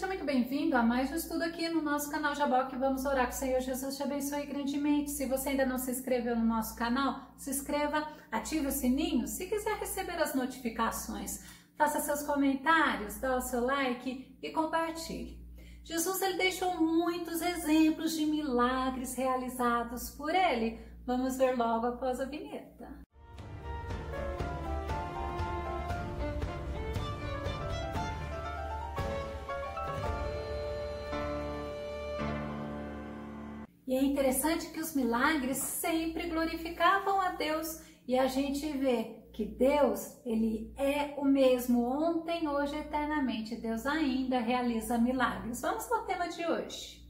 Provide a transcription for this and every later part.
muito bem-vindo a mais um estudo aqui no nosso canal Jaboque. Vamos orar que o Senhor Jesus te abençoe grandemente. Se você ainda não se inscreveu no nosso canal, se inscreva, ative o sininho. Se quiser receber as notificações, faça seus comentários, dá o seu like e compartilhe. Jesus ele deixou muitos exemplos de milagres realizados por ele. Vamos ver logo após a vinheta. E é interessante que os milagres sempre glorificavam a Deus e a gente vê que Deus, ele é o mesmo ontem, hoje e eternamente. Deus ainda realiza milagres. Vamos ao tema de hoje.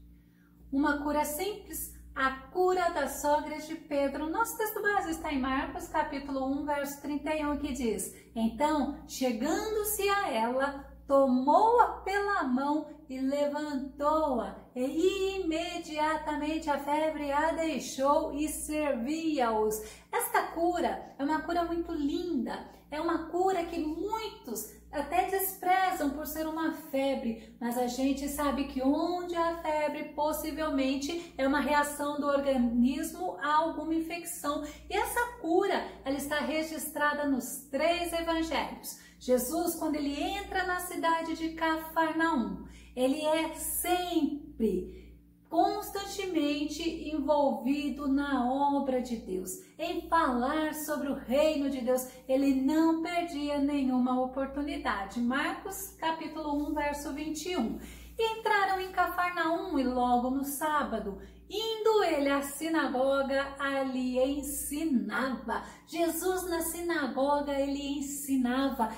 Uma cura simples, a cura da sogra de Pedro. Nosso texto base está em Marcos, capítulo 1, verso 31, que diz: Então, chegando-se a ela, tomou-a pela mão e levantou-a, e imediatamente a febre a deixou e servia-os. Esta cura é uma cura muito linda, é uma cura que muitos até desprezam por ser uma febre, mas a gente sabe que onde há febre possivelmente é uma reação do organismo a alguma infecção. E essa cura, ela está registrada nos 3 evangelhos. Jesus, quando ele entra na cidade de Cafarnaum, ele é sempre, constantemente envolvido na obra de Deus, em falar sobre o reino de Deus. Ele não perdia nenhuma oportunidade. Marcos, capítulo 1, verso 21. Entraram em Cafarnaum e logo no sábado, indo ele à sinagoga, ali ensinava. Jesus na sinagoga, ele ensinava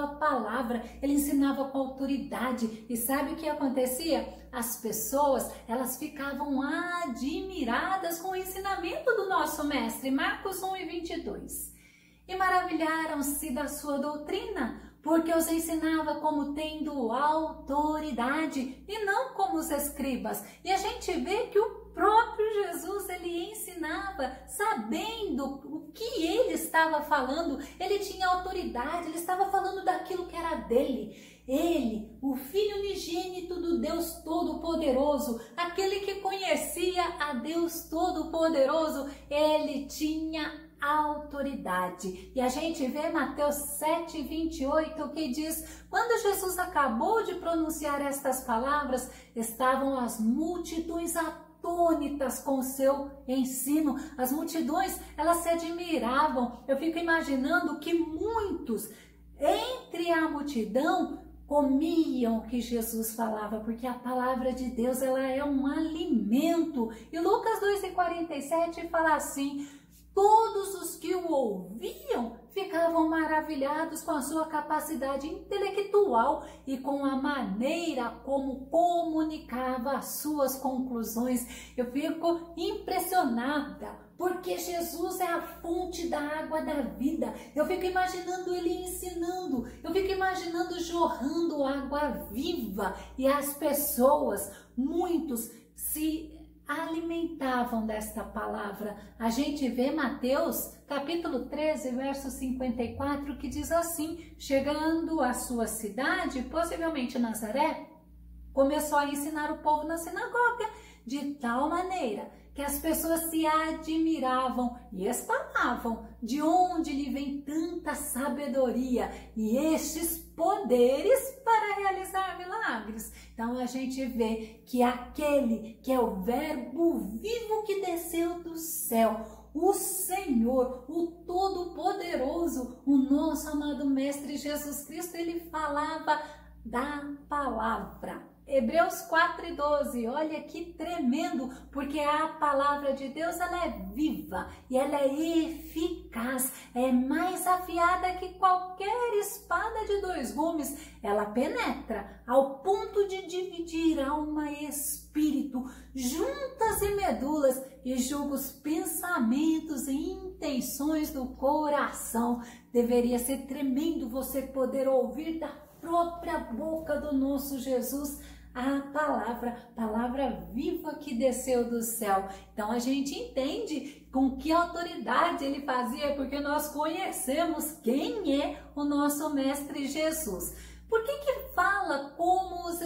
a palavra, ele ensinava com autoridade. E sabe o que acontecia? As pessoas, elas ficavam admiradas com o ensinamento do nosso mestre. Marcos 1 e 22. E maravilharam-se da sua doutrina, porque os ensinava como tendo autoridade e não como os escribas. E a gente vê que o próprio Jesus, ele ensinava sabendo o que ele estava falando. Ele tinha autoridade, ele estava falando daquilo que era dele. Ele, o Filho unigênito do Deus Todo-Poderoso, aquele que conhecia a Deus Todo-Poderoso, ele tinha autoridade. E a gente vê Mateus 7, 28, que diz: quando Jesus acabou de pronunciar estas palavras, estavam as multidões atônitas com o seu ensino. As multidões, elas se admiravam. Eu fico imaginando que muitos, entre a multidão, comiam o que Jesus falava, porque a palavra de Deus, ela é um alimento. E Lucas 2,47 fala assim: todos os que o ouviam ficavam maravilhados com a sua capacidade intelectual e com a maneira como comunicava as suas conclusões. Eu fico impressionada, porque Jesus é a fonte da água da vida. Eu fico imaginando ele ensinando, eu fico imaginando jorrando água viva, e as pessoas, muitos, se alimentavam desta palavra. A gente vê Mateus capítulo 13, verso 54, que diz assim: chegando à sua cidade, possivelmente Nazaré, começou a ensinar o povo na sinagoga, de tal maneira que as pessoas se admiravam e exclamavam: de onde lhe vem tanta sabedoria e estes poderes para realizar milagres? Então a gente vê que aquele que é o verbo vivo que desceu do céu, o Senhor, o Todo-Poderoso, o nosso amado Mestre Jesus Cristo, ele falava da palavra. Hebreus 4:12, olha que tremendo, porque a palavra de Deus, ela é viva e ela é eficaz, é mais afiada que qualquer espada de 2 gumes, ela penetra ao ponto de dividir alma e espírito, juntas e medulas, e julga os pensamentos e intenções do coração. Deveria ser tremendo você poder ouvir da própria boca do nosso Jesus a palavra viva que desceu do céu. Então a gente entende com que autoridade ele fazia, porque nós conhecemos quem é o nosso Mestre Jesus. Por que fala como os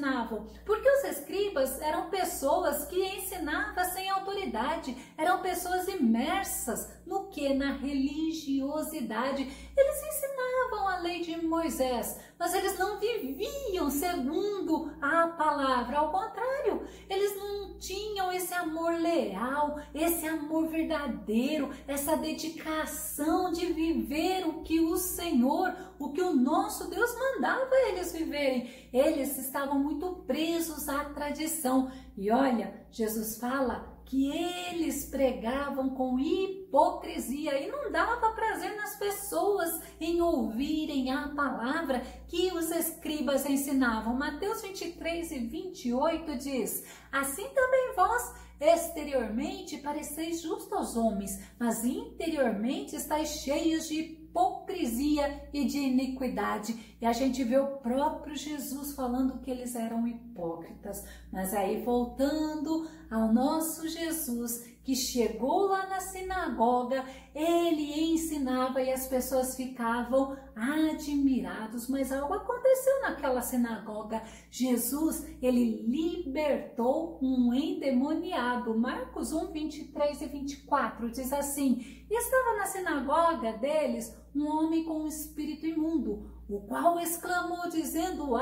ensinavam? Porque os escribas eram pessoas que ensinavam sem autoridade, eram pessoas imersas no que? Na religiosidade. Eles ensinavam a lei de Moisés, mas eles não viviam segundo a palavra. Ao contrário, eles não tinham esse amor leal, esse amor verdadeiro, essa dedicação de viver o que o Senhor, o que o nosso Deus mandava eles viverem. Eles estavam muito presos à tradição. E olha, Jesus fala que eles pregavam com hipocrisia e não dava prazer nas pessoas em ouvirem a palavra que os escribas ensinavam. Mateus 23:28 diz: assim também vós exteriormente pareceis justos aos homens, mas interiormente estáis cheios de hipocrisia e de iniquidade. E a gente vê o próprio Jesus falando que eles eram hipócritas. Mas aí, voltando ao nosso Jesus, que chegou lá na sinagoga, ele ensinava e as pessoas ficavam admirados. Mas algo aconteceu naquela sinagoga. Jesus, ele libertou um endemoniado. Marcos 1:23-24 diz assim: e estava na sinagoga deles um homem com um espírito imundo, o qual exclamou dizendo: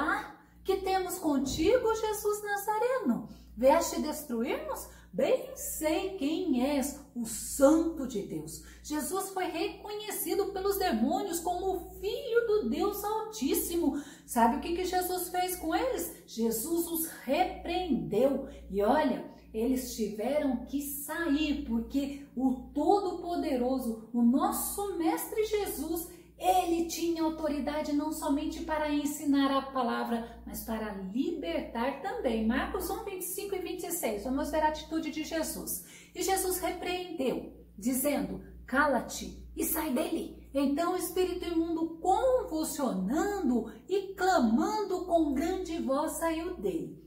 que temos contigo, Jesus Nazareno? Vieste destruir-nos? Bem sei quem és, o Santo de Deus. Jesus foi reconhecido pelos demônios como o Filho do Deus Altíssimo. Sabe o que Jesus fez com eles? Jesus os repreendeu. E olha, eles tiveram que sair, porque o Todo-Poderoso, o nosso Mestre Jesus, ele tinha autoridade não somente para ensinar a palavra, mas para libertar também. Marcos 1:25-26, vamos ver a atitude de Jesus. E Jesus repreendeu, dizendo: cala-te e sai dele. Então o espírito imundo, convulsionando e clamando com grande voz, saiu dele.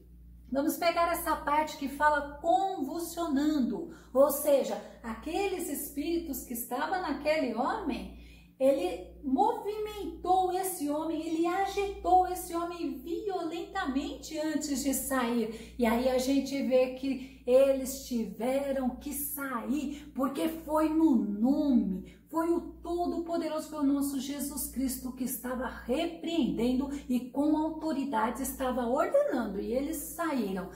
Vamos pegar essa parte que fala convulsionando, ou seja, aqueles espíritos que estavam naquele homem, ele movimentou esse homem, ele agitou esse homem violentamente antes de sair. E aí a gente vê que eles tiveram que sair, porque foi no nome, foi o Todo-Poderoso, foi o nosso Jesus Cristo que estava repreendendo e com autoridade estava ordenando, e eles saíram.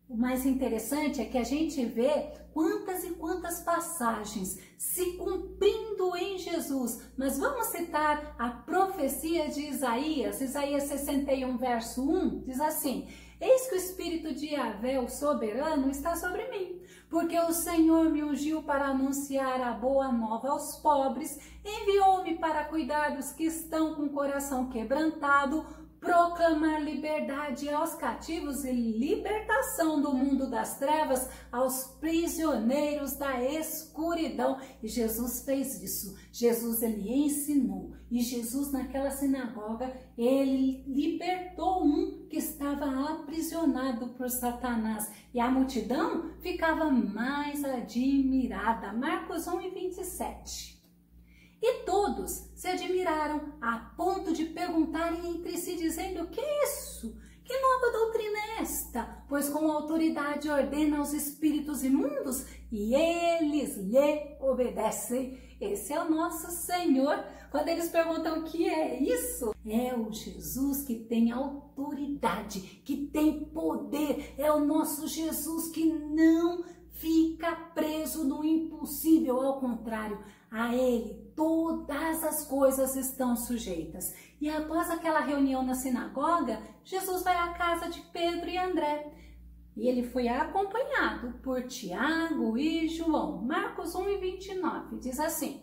O mais interessante é que a gente vê quantas e quantas passagens se cumprindo em Jesus. Mas vamos citar a profecia de Isaías. Isaías 61, verso 1, diz assim: eis que o Espírito de Yahvé, o soberano, está sobre mim, porque o Senhor me ungiu para anunciar a boa nova aos pobres, enviou-me para cuidar dos que estão com o coração quebrantado, proclamar liberdade aos cativos e libertação do mundo das trevas aos prisioneiros da escuridão. E Jesus fez isso. Jesus, ele ensinou. E Jesus, naquela sinagoga, ele libertou um que estava aprisionado por Satanás. E a multidão ficava mais admirada. Marcos 1:27. E todos se admiraram a ponto de perguntarem entre si, dizendo: que é isso? Que nova doutrina é esta? Pois com autoridade ordena aos espíritos imundos e eles lhe obedecem. Esse é o nosso Senhor. Quando eles perguntam o que é isso, é o Jesus que tem autoridade, que tem poder. É o nosso Jesus que não fica preso no impossível, ao contrário, a ele todas as coisas estão sujeitas. E após aquela reunião na sinagoga, Jesus vai à casa de Pedro e André. E ele foi acompanhado por Tiago e João. Marcos 1:29 diz assim: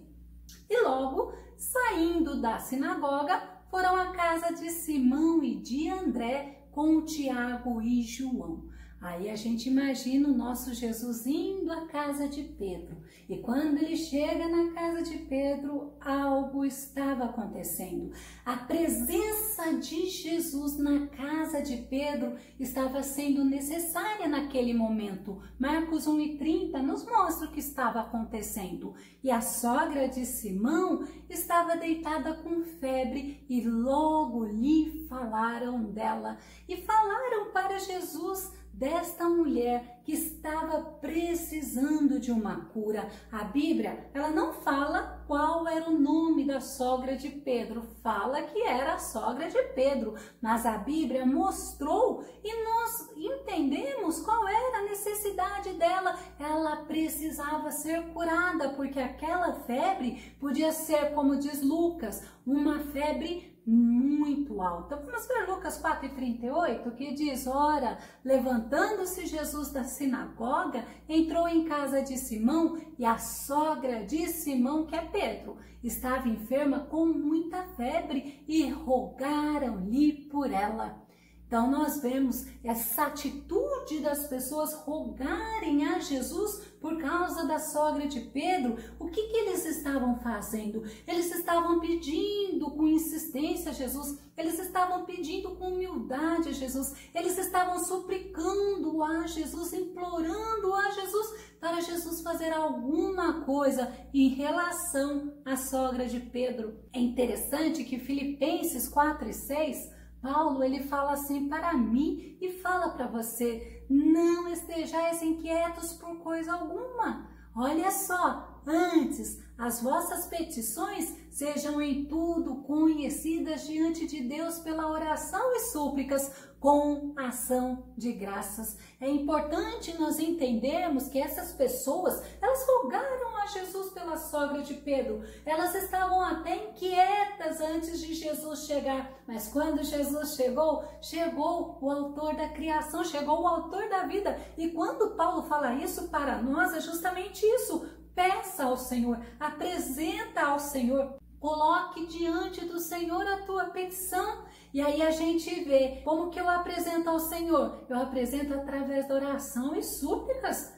e logo, saindo da sinagoga, foram à casa de Simão e de André com Tiago e João. Aí a gente imagina o nosso Jesus indo à casa de Pedro. E quando ele chega na casa de Pedro, algo estava acontecendo. A presença de Jesus na casa de Pedro estava sendo necessária naquele momento. Marcos 1:30 nos mostra o que estava acontecendo. E a sogra de Simão estava deitada com febre e logo lhe falaram dela. E falaram para Jesus desta mulher que estava precisando de uma cura. A Bíblia, ela não fala qual era o nome da sogra de Pedro, fala que era a sogra de Pedro, mas a Bíblia mostrou e nós entendemos qual era a necessidade dela. Ela precisava ser curada, porque aquela febre podia ser, como diz Lucas, uma febre muito alta. Vamos ver Lucas 4:38, que diz: ora, levantando-se Jesus da sinagoga, entrou em casa de Simão, e a sogra de Simão, que é Pedro, estava enferma com muita febre, e rogaram-lhe por ela. Então nós vemos essa atitude das pessoas rogarem a Jesus por causa da sogra de Pedro. O que eles estavam fazendo? Eles estavam pedindo com insistência a Jesus, eles estavam pedindo com humildade a Jesus, eles estavam suplicando a Jesus, implorando a Jesus para Jesus fazer alguma coisa em relação à sogra de Pedro. É interessante que Filipenses 4:6, Paulo, ele fala assim para mim e fala para você: não estejais inquietos por coisa alguma. Olha só, antes as vossas petições sejam em tudo conhecidas diante de Deus pela oração e súplicas com ação de graças. É importante nós entendermos que essas pessoas, elas rogaram a Jesus pela sogra de Pedro. Elas estavam até inquietas antes de Jesus chegar, mas quando Jesus chegou, chegou o autor da criação, chegou o autor da vida. E quando Paulo fala isso para nós, é justamente isso. Peça ao Senhor, apresenta ao Senhor, coloque diante do Senhor a tua petição. E aí a gente vê como que eu apresento ao Senhor. Eu apresento através da oração e súplicas.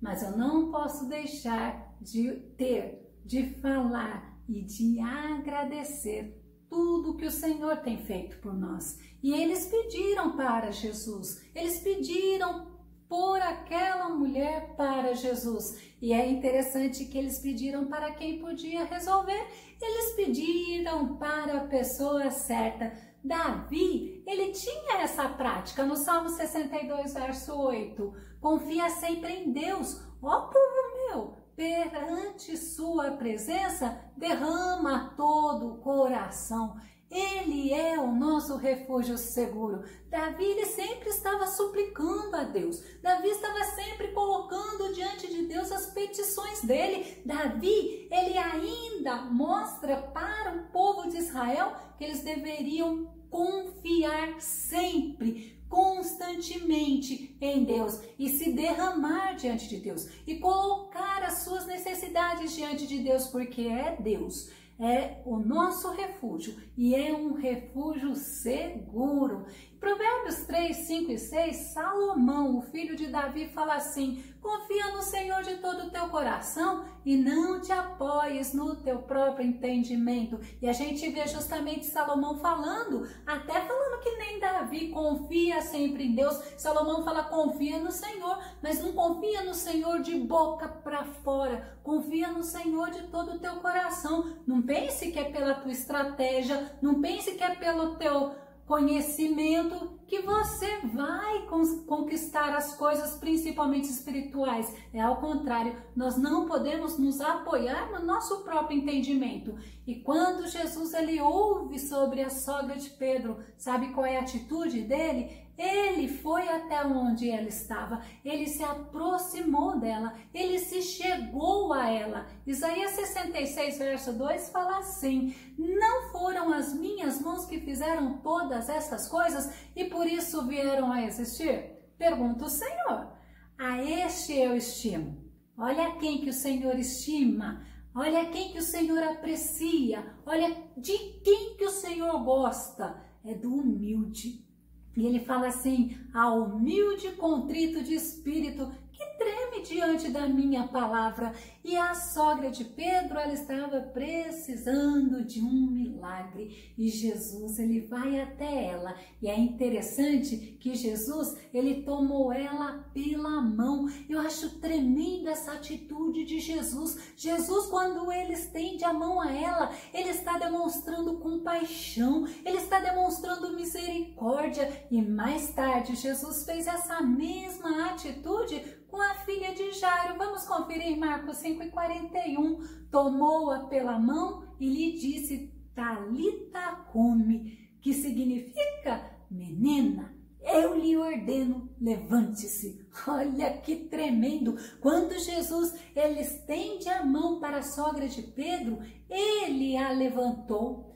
Mas eu não posso deixar de falar e de agradecer tudo que o Senhor tem feito por nós. E eles pediram para Jesus, eles pediram por aquela mulher para Jesus. E é interessante que eles pediram para quem podia resolver. Eles pediram para a pessoa certa. Davi, ele tinha essa prática no Salmo 62, verso 8. Confia sempre em Deus, ó povo meu, perante sua presença, derrama todo o coração. Ele é o nosso refúgio seguro. Davi, ele sempre estava suplicando a Deus. Davi estava sempre colocando diante de Deus as petições dele. Davi, ele ainda mostra para o povo de Israel que eles deveriam confiar sempre, constantemente em Deus e se derramar diante de Deus e colocar as suas necessidades diante de Deus, porque é Deus. É o nosso refúgio e é um refúgio seguro. Provérbios 3, 5 e 6, Salomão, o filho de Davi, fala assim: confia no Senhor de todo o teu coração e não te apoies no teu próprio entendimento. E a gente vê justamente Salomão falando, até falando que nem Davi, confia sempre em Deus. Salomão fala: confia no Senhor, mas não confia no Senhor de boca para fora. Confia no Senhor de todo o teu coração. Não pense que é pela tua estratégia, não pense que é pelo teu conhecimento que você vai conquistar as coisas, principalmente espirituais. É ao contrário, nós não podemos nos apoiar no nosso próprio entendimento. E quando Jesus ele ouve sobre a sogra de Pedro, sabe qual é a atitude dele? Ele foi até onde ela estava, ele se aproximou dela, ele se chegou a ela. Isaías 66, verso 2 fala assim: não foram as minhas mãos que fizeram todas essas coisas e por isso vieram a existir? Pergunta o Senhor. A este eu estimo. Olha quem que o Senhor estima, olha quem que o Senhor aprecia, olha de quem que o Senhor gosta. É do humilde. E ele fala assim: ao humilde e contrito de espírito, que treme diante da minha palavra. E a sogra de Pedro, ela estava precisando de um milagre. E Jesus, ele vai até ela. E é interessante que Jesus, ele tomou ela pela mão. Eu acho tremenda essa atitude de Jesus. Jesus, quando ele estende a mão a ela, ele está demonstrando compaixão, ele está demonstrando misericórdia. E mais tarde, Jesus fez essa mesma atitude com a filha de Jairo. Vamos conferir Marcos 5:41. Tomou-a pela mão e lhe disse: Talita cumi, que significa: menina, eu lhe ordeno, levante-se. Olha que tremendo! Quando Jesus, ele estende a mão para a sogra de Pedro, ele a levantou.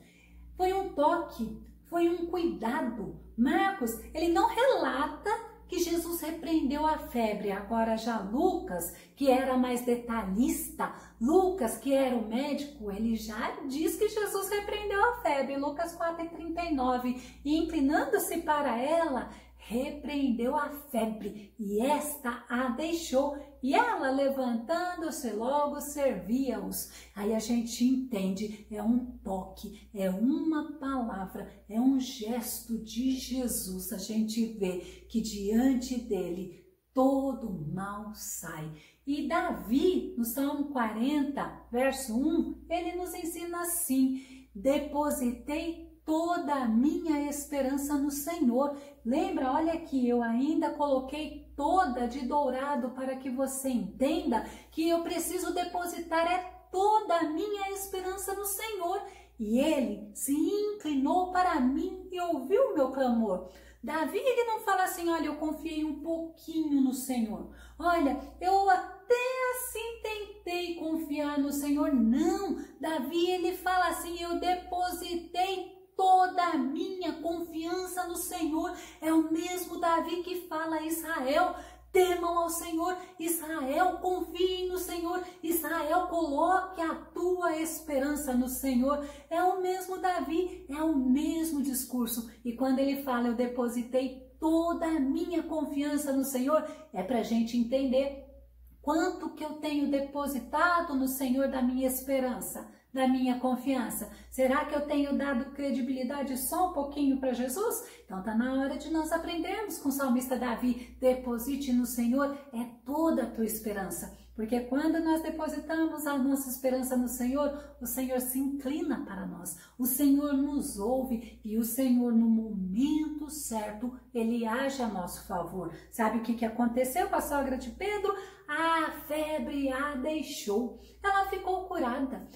Foi um toque, foi um cuidado. Marcos, ele não relata que Jesus repreendeu a febre. Agora já Lucas, que era mais detalhista, Lucas, que era o médico, ele já diz que Jesus repreendeu a febre. Lucas 4:39. E inclinando-se para ela, repreendeu a febre, e esta a deixou, e ela, levantando-se logo, servia-os. Aí a gente entende, é um toque, é uma palavra, é um gesto de Jesus. A gente vê que diante dele todo mal sai. E Davi, no Salmo 40, verso 1, ele nos ensina assim: depositei toda a minha esperança no Senhor. Lembra, olha aqui, eu ainda coloquei toda de dourado para que você entenda que eu preciso depositar toda a minha esperança no Senhor. E ele se inclinou para mim e ouviu o meu clamor. Davi, ele não fala assim: olha, eu confiei um pouquinho no Senhor. Olha, eu até assim tentei confiar no Senhor. Não, Davi, ele fala assim: eu depositei toda a minha confiança no Senhor. É o mesmo Davi que fala: Israel, temam ao Senhor, Israel, confiem no Senhor, Israel, coloque a tua esperança no Senhor. É o mesmo Davi, é o mesmo discurso. E quando ele fala: eu depositei toda a minha confiança no Senhor, é para a gente entender quanto que eu tenho depositado no Senhor da minha esperança, da minha confiança. Será que eu tenho dado credibilidade só um pouquinho para Jesus? Então está na hora de nós aprendermos com o salmista Davi: deposite no Senhor toda a tua esperança. Porque quando nós depositamos a nossa esperança no Senhor, o Senhor se inclina para nós, o Senhor nos ouve e o Senhor, no momento certo, ele age a nosso favor. Sabe o que aconteceu com a sogra de Pedro? A febre a deixou. Ela ficou curada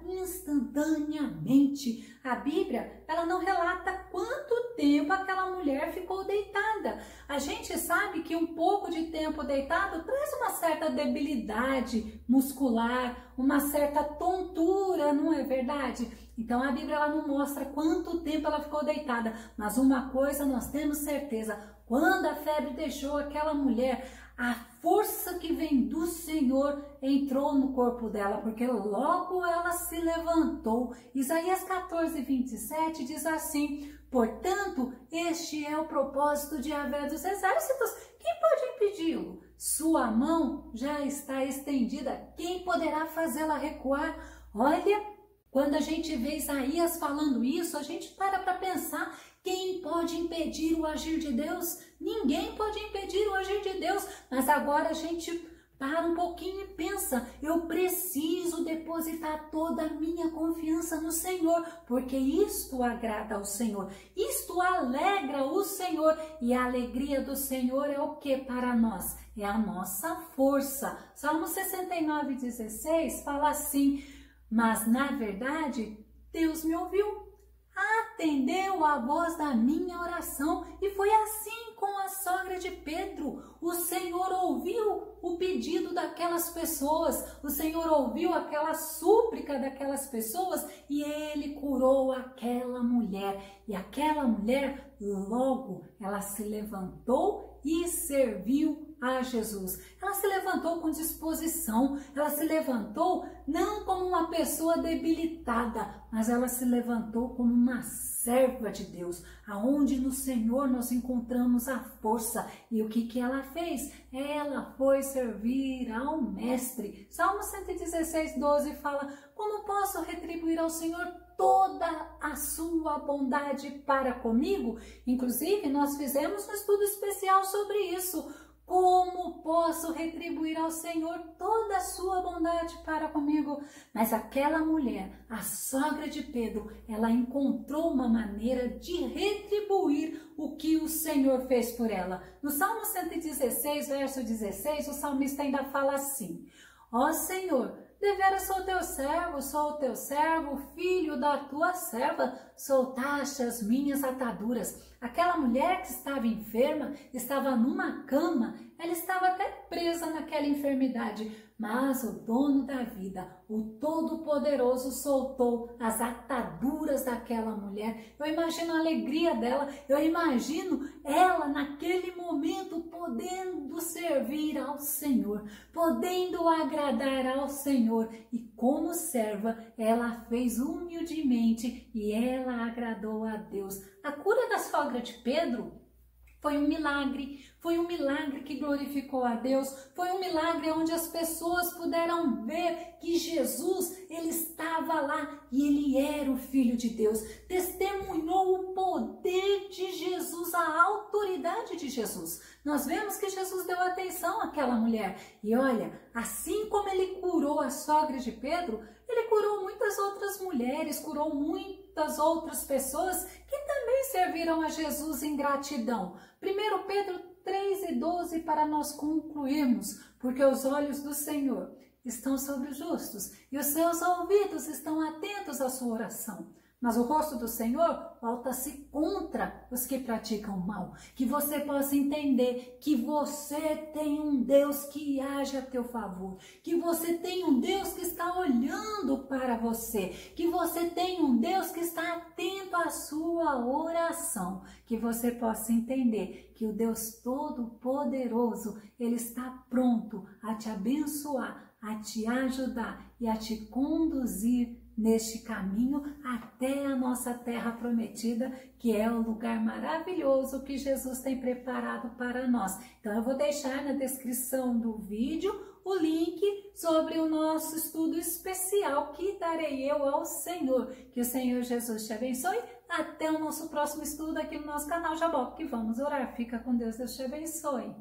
instantaneamente. A Bíblia, ela não relata quanto tempo aquela mulher ficou deitada. A gente sabe que um pouco de tempo deitado traz uma certa debilidade muscular, uma certa tontura, não é verdade? Então a Bíblia, ela não mostra quanto tempo ela ficou deitada, mas uma coisa nós temos certeza: quando a febre deixou aquela mulher, a força que vem do Senhor entrou no corpo dela, porque logo ela se levantou. Isaías 14:27 diz assim: portanto, este é o propósito de Yahvé dos exércitos. Quem pode impedi-lo? Sua mão já está estendida. Quem poderá fazê-la recuar? Olha, quando a gente vê Isaías falando isso, a gente para pensar: quem pode impedir o agir de Deus? Ninguém pode impedir o agir de Deus. Mas agora a gente para um pouquinho e pensa: eu preciso depositar toda a minha confiança no Senhor, porque isto agrada ao Senhor, isto alegra o Senhor, e a alegria do Senhor é o que para nós? É a nossa força. Salmo 69:16 fala assim: mas na verdade Deus me ouviu, atendeu a voz da minha oração. E foi assim com a sogra de Pedro. O Senhor ouviu o pedido daquelas pessoas, o Senhor ouviu aquela súplica daquelas pessoas e ele curou aquela mulher. E aquela mulher, logo, ela se levantou e serviu a Jesus. Ela se levantou com disposição, ela se levantou não como uma pessoa debilitada, mas ela se levantou como uma serva de Deus, aonde no Senhor nós encontramos a força. E o que ela fez? Ela foi servir ao Mestre. Salmo 116, 12 fala: como posso retribuir ao Senhor toda a sua bondade para comigo? Inclusive, nós fizemos um estudo especial sobre isso. Como posso retribuir ao Senhor toda a sua bondade para comigo? Mas aquela mulher, a sogra de Pedro, ela encontrou uma maneira de retribuir o que o Senhor fez por ela. No Salmo 116, verso 16, o salmista ainda fala assim: ó Senhor, deveras sou o teu servo, filho da tua serva, soltaste as minhas ataduras. Aquela mulher que estava enferma, estava numa cama, ela estava até presa naquela enfermidade, mas o dono da vida, o Todo-Poderoso, soltou as ataduras daquela mulher. Eu imagino a alegria dela, eu imagino ela naquele momento podendo servir ao Senhor, podendo agradar ao Senhor. E como serva, ela fez humildemente e ela agradou a Deus. A cura da sogra de Pedro foi um milagre que glorificou a Deus, foi um milagre onde as pessoas puderam ver que Jesus, ele estava lá e ele era o Filho de Deus, testemunhou o poder de Jesus, a autoridade de Jesus. Nós vemos que Jesus deu atenção àquela mulher e olha, assim como ele curou a sogra de Pedro, ele curou muitas outras mulheres, curou muitas outras pessoas que também serviram a Jesus em gratidão. 1 Pedro 3:12 para nós concluirmos, porque os olhos do Senhor estão sobre os justos e os seus ouvidos estão atentos à sua oração. Mas o rosto do Senhor volta-se contra os que praticam o mal. Que você possa entender que você tem um Deus que age a teu favor. Que você tem um Deus que está olhando para você. Que você tem um Deus que está atento à sua oração. Que você possa entender que o Deus Todo-Poderoso, ele está pronto a te abençoar, a te ajudar e a te conduzir neste caminho até a nossa terra prometida, que é o lugar maravilhoso que Jesus tem preparado para nós. Então eu vou deixar na descrição do vídeo o link sobre o nosso estudo especial que darei eu ao Senhor. Que o Senhor Jesus te abençoe. Até o nosso próximo estudo aqui no nosso canal Jabó, que vamos orar. Fica com Deus, Deus te abençoe.